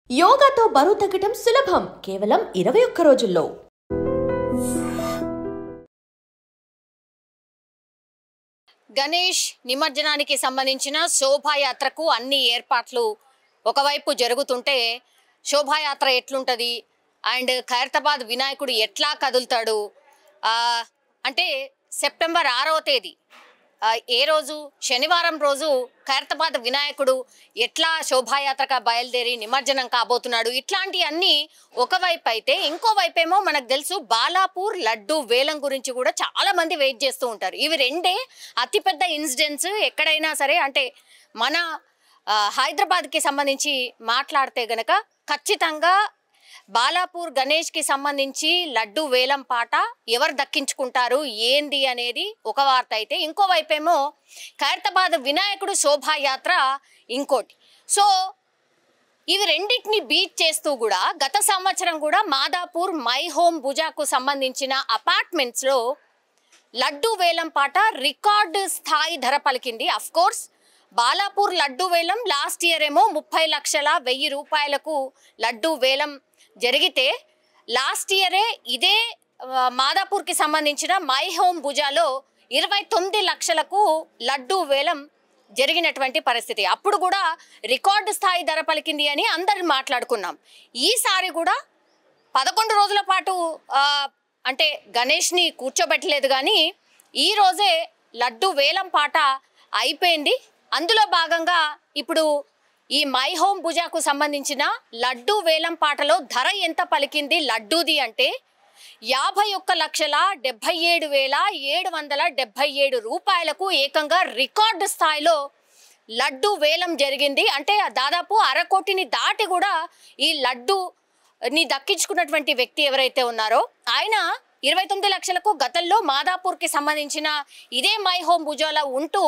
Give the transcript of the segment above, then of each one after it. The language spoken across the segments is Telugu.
యోగాతో బరువు తగ్గడం సులభం కేవలం 21 రోజుల్లో. గణేష్ నిమజ్జనానికి సంబంధించిన శోభాయాత్రకు అన్ని ఏర్పాట్లు ఒకవైపు జరుగుతుంటే శోభాయాత్ర ఎట్లుంటది అండ్ ఖైరతాబాద్ వినాయకుడు ఎట్లా కదులుతాడు అంటే సెప్టెంబర్ 6వ తేదీ ఏ రోజు శనివారం రోజు ఖైరతాబాద్ వినాయకుడు ఎట్లా శోభాయాత్రగా బయలుదేరి నిమజ్జనం కాబోతున్నాడు. ఇట్లాంటి అన్ని ఒకవైపు అయితే ఇంకోవైపేమో మనకు తెలుసు బాలాపూర్ లడ్డు వేలం గురించి కూడా చాలా మంది వెయిట్ చేస్తూ ఉంటారు. ఇవి రెండే అతిపెద్ద ఇన్సిడెంట్స్ ఎక్కడైనా సరే. అంటే మన హైదరాబాద్కి సంబంధించి మాట్లాడితే గనక ఖచ్చితంగా బాలాపూర్ గణేష్కి సంబంధించి లడ్డు వేలం పాట ఎవరు దక్కించుకుంటారు ఏంది అనేది ఒక వార్త అయితే, ఇంకోవైపేమో ఖైరతాబాద్ వినాయకుడు శోభాయాత్ర ఇంకోటి. సో ఇవి రెండింటిని బీట్ చేస్తూ కూడా గత సంవత్సరం కూడా మాదాపూర్ మై హోమ్ భుజాకు సంబంధించిన అపార్ట్మెంట్స్లో లడ్డు వేలం పాట రికార్డు స్థాయి ధర పలికింది. అఫ్ కోర్స్ బాలాపూర్ లడ్డు వేలం లాస్ట్ ఇయర్ ఏమో 30,100,000 రూపాయలకు లడ్డు వేలం జరిగితే లాస్ట్ ఇయరే ఇదే మాదాపూర్కి సంబంధించిన మై హోమ్ భుజాలో 29 లక్షలకు లడ్డు వేలం జరిగినటువంటి పరిస్థితి. అప్పుడు కూడా రికార్డు స్థాయి ధర పలికింది అని అందరు మాట్లాడుకున్నాం. ఈసారి కూడా 11 రోజుల పాటు అంటే గణేష్ని కూర్చోబెట్టలేదు, కానీ ఈరోజే లడ్డు వేలం పాట అయిపోయింది. అందులో భాగంగా ఇప్పుడు ఈ మై హోమ్ భుజాకు సంబంధించిన లడ్డు వేలం పాటలో ధర ఎంత పలికింది లడ్డూది అంటే 51,77,777 రూపాయలకు ఏకంగా రికార్డు స్థాయిలో లడ్డు వేలం జరిగింది. అంటే దాదాపు 1/2 కోటిని దాటి కూడా ఈ లడ్డుని దక్కించుకున్నటువంటి వ్యక్తి ఎవరైతే ఉన్నారో ఆయన 29 లక్షలకు గతంలో మాదాపూర్కి సంబంధించిన ఇదే మై హోమ్ భుజాలో ఉంటూ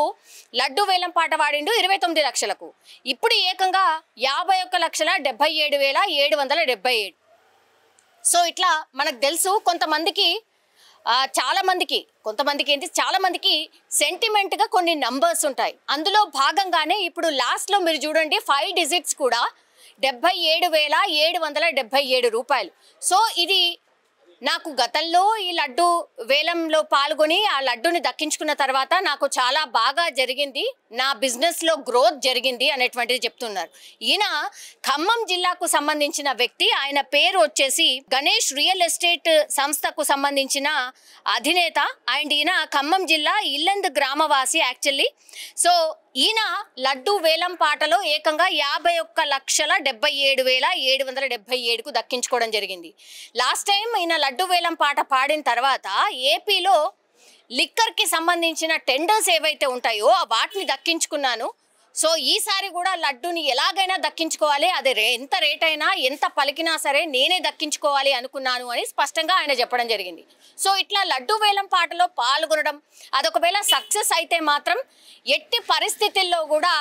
లడ్డు వేలం పాట వాడిండు 29 లక్షలకు. ఇప్పుడు ఏకంగా 51,77,777. సో ఇట్లా మనకు తెలుసు కొంతమందికి చాలా మందికి సెంటిమెంట్గా కొన్ని నంబర్స్ ఉంటాయి. అందులో భాగంగానే ఇప్పుడు లాస్ట్లో మీరు చూడండి 5 డిజిట్స్ కూడా 77,777 రూపాయలు. సో ఇది నాకు గతంలో ఈ లడ్డు వేలంలో పాల్గొని ఆ లడ్డుని దక్కించుకున్న తర్వాత నాకు చాలా బాగా జరిగింది, నా బిజినెస్లో గ్రోత్ జరిగింది అనేటువంటిది చెప్తున్నారు. ఈయన ఖమ్మం జిల్లాకు సంబంధించిన వ్యక్తి. ఆయన పేరు వచ్చేసి గణేష్ రియల్ ఎస్టేట్ సంస్థకు సంబంధించిన అధినేత అండ్ ఈయన ఖమ్మం జిల్లా ఇల్లందు గ్రామవాసి యాక్చువల్లీ. సో ఈయన లడ్డు వేలం పాటలో ఏకంగా 51,77,777కు దక్కించుకోవడం జరిగింది. లాస్ట్ టైం ఈయన లడ్డు వేలం పాట పాడిన తర్వాత ఏపీలో లిక్కర్కి సంబంధించిన టెండర్స్ ఏవైతే ఉంటాయో వాటిని దక్కించుకున్నాను. సో ఈసారి కూడా లడ్డుని ఎలాగైనా దక్కించుకోవాలి, అది ఎంత రేట్ అయినా ఎంత పలికినా సరే నేనే దక్కించుకోవాలి అనుకున్నాను అని స్పష్టంగా ఆయన చెప్పడం జరిగింది. సో ఇట్లా లడ్డు వేలం పాటలో పాల్గొనడం అదొకవేళ సక్సెస్ అయితే మాత్రం ఎట్టి పరిస్థితుల్లో కూడా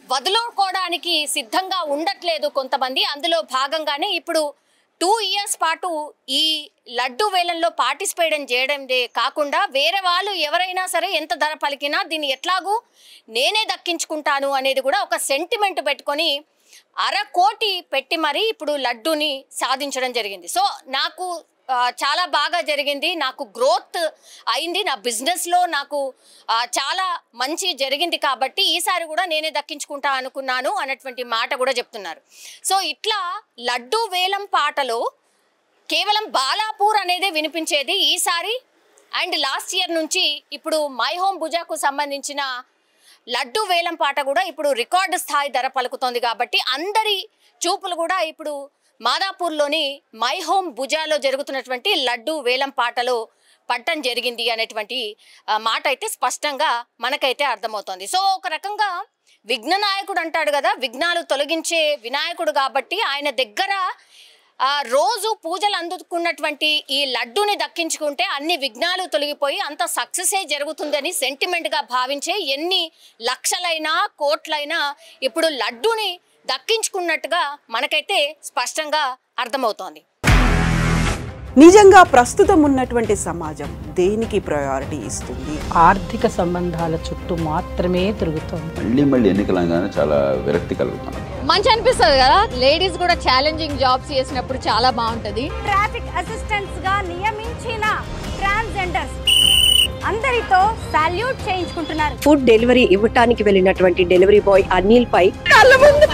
వదులుకోవడానికి సిద్ధంగా ఉండట్లేదు కొంతమంది. అందులో భాగంగానే ఇప్పుడు 2 ఇయర్స్ పాటు ఈ లడ్డు వేలంలో పార్టిసిపేట్ చేయడందే కాకుండా వేరే వాళ్ళు ఎవరైనా సరే ఎంత ధర పలికినా దీన్ని ఎట్లాగూ నేనే దక్కించుకుంటాను అనేది కూడా ఒక సెంటిమెంట్ పెట్టుకొని 1/2 కోటి పెట్టి మరీ ఇప్పుడు లడ్డుని సాధించడం జరిగింది. సో నాకు చాలా బాగా జరిగింది, నాకు గ్రోత్ అయింది, నా బిజినెస్లో నాకు చాలా మంచి జరిగింది కాబట్టి ఈసారి కూడా నేనే దక్కించుకుంటా అనుకున్నాను అన్నటువంటి మాట కూడా చెప్తున్నారు. సో ఇట్లా లడ్డు వేలం పాటలో కేవలం బాలాపూర్ అనేదే వినిపించేది ఈసారి. అండ్ లాస్ట్ ఇయర్ నుంచి ఇప్పుడు మై హోమ్ భుజాకు సంబంధించిన లడ్డు వేలం పాట కూడా ఇప్పుడు రికార్డు స్థాయి ధర పలుకుతోంది కాబట్టి అందరి చూపులు కూడా ఇప్పుడు మాదాపూర్లోని మై హోమ్ భుజాలో జరుగుతున్నటువంటి లడ్డు వేలం పాటలో పట్టం జరిగింది అనేటువంటి మాట అయితే స్పష్టంగా మనకైతే అర్థమవుతోంది. సో ఒక రకంగా విఘ్న నాయకుడు అంటాడు కదా, విఘ్నాలు తొలగించే వినాయకుడు కాబట్టి ఆయన దగ్గర రోజు పూజలు అందుకున్నటువంటి ఈ లడ్డుని దక్కించుకుంటే అన్ని విఘ్నాలు తొలగిపోయి అంత సక్సెసే జరుగుతుందని సెంటిమెంట్గా భావించే ఎన్ని లక్షలైనా కోట్లైనా ఇప్పుడు లడ్డుని దక్కించుకున్నట్టుగా మనకైతే స్పష్టంగా అర్థమవుతోంది. నిజంగా ప్రస్తుతం ఉన్నటువంటి సమాజం దేనికి ప్రయారిటీ ఇస్తుంది? ఆర్థిక సంబంధాల చుట్టూ మాత్రమే తిరుగుతోంది. మళ్ళీ ఎన్నికలంగానే చాలా విరక్తి కలుగుతాను. మంచి అనిపిస్తుంది కదా, లేడీస్ కూడా ఛాలెంజింగ్ జాబ్స్ చేసినప్పుడు చాలా బాగుంటది. ట్రాఫిక్ అసిస్టెంట్స్ గా నియమించిన ట్రాన్స్జెండర్స్ అందరితో సాల్యూట్ చేయించుకుంటున్నారు. ఫుడ్ డెలివరీ ఇవ్వటానికి వెళ్ళినటువంటి డెలివరీ బాయ్ అనిల్ పై కళ్ళ ముందు